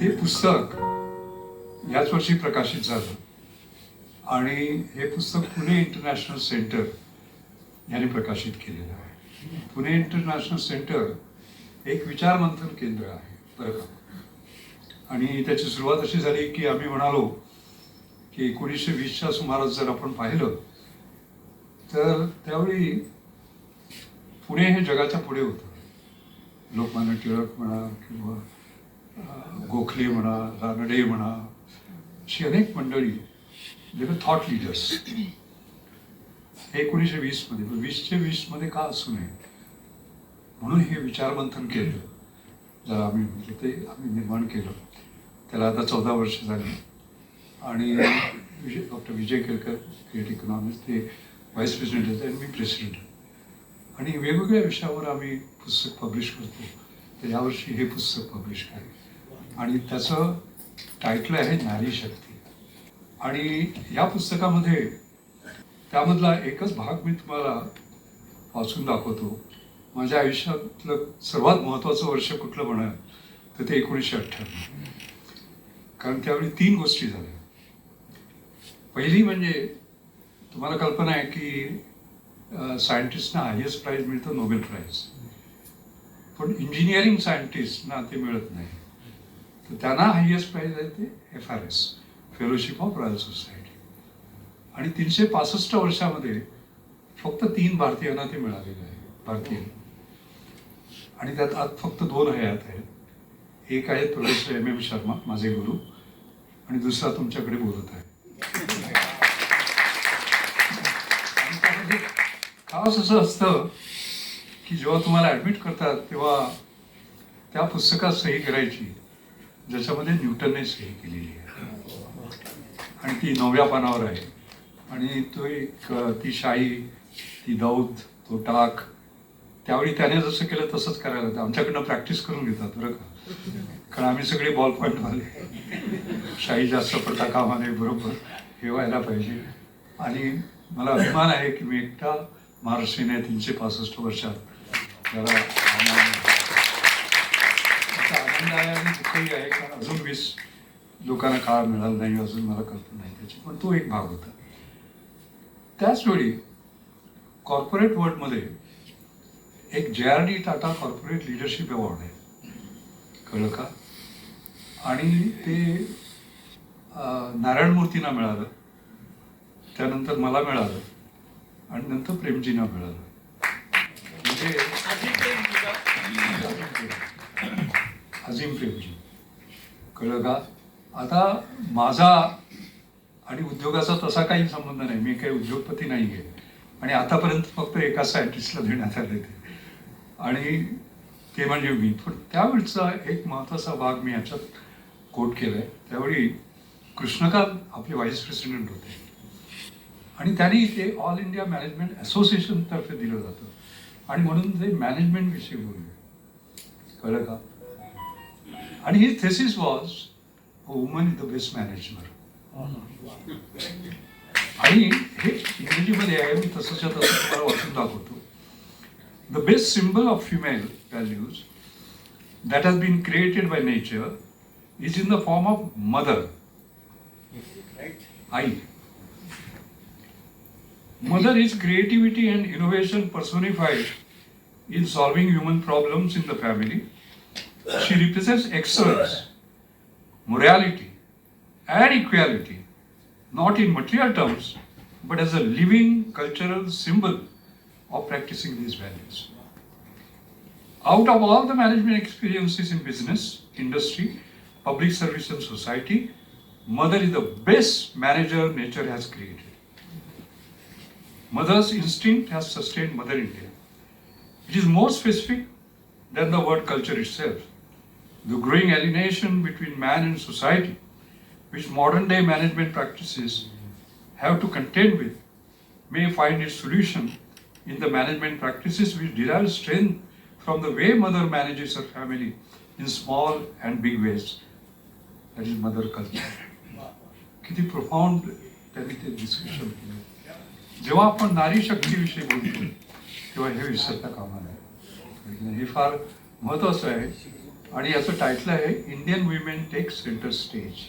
ते पुस्तक याच वर्षी प्रकाशित झालं आणि हे पुस्तक पुणे इंटरनॅशनल सेंटर यांनी प्रकाशित केलेलं आहे. पुणे इंटरनॅशनल सेंटर एक विचारमंथन केंद्र आहे बरं का. आणि त्याची सुरुवात अशी झाली की आम्ही म्हणालो की 1920च्या सुमारास जर आपण पाहिलं तर त्यावेळी पुणे हे जगाच्या पुढे होतं. लोकमान्य टिळक म्हणा किंवा गोखले म्हणा, रानडे म्हणा, अशी अनेक मंडळी जे थॉट लिडर्स हे 1920 मध्ये 20 का असू नये म्हणून हे विचारमंथन केलं ज्याला आम्ही म्हणजे ते आम्ही निर्माण केलं. त्याला आता 14 वर्ष झाली आणि doctor Vijay Kelkar create economics ते व्हाईस प्रेसिडेंट आहेत आणि मी प्रेसिडेंट. आणि वेगवेगळ्या विषयावर आम्ही पुस्तक पब्लिश करतो. तर यावर्षी हे पुस्तक पब्लिश आहे आणि त्याचं टायटल आहे नारी शक्ती. आणि या पुस्तकामध्ये त्यामधला एकच भाग मी तुम्हाला वाचून दाखवतो. माझ्या आयुष्यातलं सर्वात महत्त्वाचं वर्ष कुठलं म्हणाल तर ते 1998. कारण त्यावेळी 3 गोष्टी झाल्या. पहिली म्हणजे तुम्हाला कल्पना आहे की सायंटिस्टना हायेस्ट प्राईज मिळतं नोबेल प्राईज, पण इंजिनिअरिंग सायंटिस्टना ते मिळत नाही. तर त्यांना हायेस्ट प्राईज आहे ते FRS fellowship of royal society. आणि 365 वर्षामध्ये फक्त 3 भारतीयांना ते मिळालेलं आहे. भारतीय. आणि त्यात आज फक्त 2 हयात आहेत. एक आहे प्रोफेसर MM शर्मा माझे गुरु आणि दुसरा तुमच्याकडे बोलत आहे. खास असं असतं की जेव्हा तुम्हाला ॲडमिट करतात तेव्हा त्या पुस्तकात सही करायची ज्याच्यामध्ये न्यूटनने सही केलेली आहे आणि ती 9व्या पानावर आहे. आणि तो एक ती शाई, ती दौद, तो टाक त्यावेळी त्याने जसं केलं तसंच करायला होतं. आमच्याकडनं प्रॅक्टिस करून घेतात बरं का, कारण आम्ही सगळे बॉल पॉईंटवाले. शाई जास्त पडता कामा नये, बरोबर हे व्हायला पाहिजे. आणि मला अभिमान आहे की मी एकटा महाराष्ट्रीयन आहे 365 वर्षात. त्याला आनंद आहे आणि दुःखही आहे कारण अजून 20 लोकांना काळ मिळाला नाही, अजून मला कल्पना नाही त्याची, पण तो एक भाग होता. त्याचवेळी कॉर्पोरेट वर्ल्डमध्ये एक JRD Tata corporate leadership award आहे, कळलं का. आणि ते नारायण मूर्तींना मिळालं, त्यानंतर मला मिळालं आणि नंतर प्रेमजींना मिळालं. म्हणजे अजिम प्रेमजी, कळलं का. आता माझा आणि उद्योगाचा तसा काही संबंध नाही, मी काही उद्योगपती नाही आहे आणि आतापर्यंत फक्त एका सायंटिस्टला देण्यात आले ते आणि ते म्हणजे मी. पण त्यावेळचा एक महत्त्वाचा भाग मी ह्याच्यात कोट केला आहे. त्यावेळी कृष्णकांत आपले व्हाईस प्रेसिडेंट होते आणि त्यांनी ते ऑल इंडिया मॅनेजमेंट असोसिएशन तर्फे दिलं जातं आणि म्हणून ते मॅनेजमेंट विषयी बोलले, कळलं का. आणि ही thesis was woman is the best manager. आणि हे इंग्रजीमध्ये आहे, मी तसंच्या तसं तुम्हाला वाचून दाखवतो. The best symbol of female values that has been created by nature is in the form of mother. आई. Mother is creativity and innovation personified in solving human problems in the family. She represents excellence, morality, and equality, not in material terms, but as a living cultural symbol of practicing these values. Out of all the management experiences in business, industry, public service, and society, mother is the best manager nature has created. Mother's instinct has sustained Mother India. It is more specific than the word culture itself. The growing alienation between man and society, which modern day management practices have to contend with, may find its solution in the management practices which derive strength from the way mother manages her family in small and big ways. That is mother culture. किती profound त्यांनी ते discussion केलं. जेव्हा आपण नारी शक्तीविषयी बोलतो तेव्हा हे विसरता कामा नये. हे फार महत्त्वाचं आहे आणि याचं टायटल आहे Indian women tech centre stage.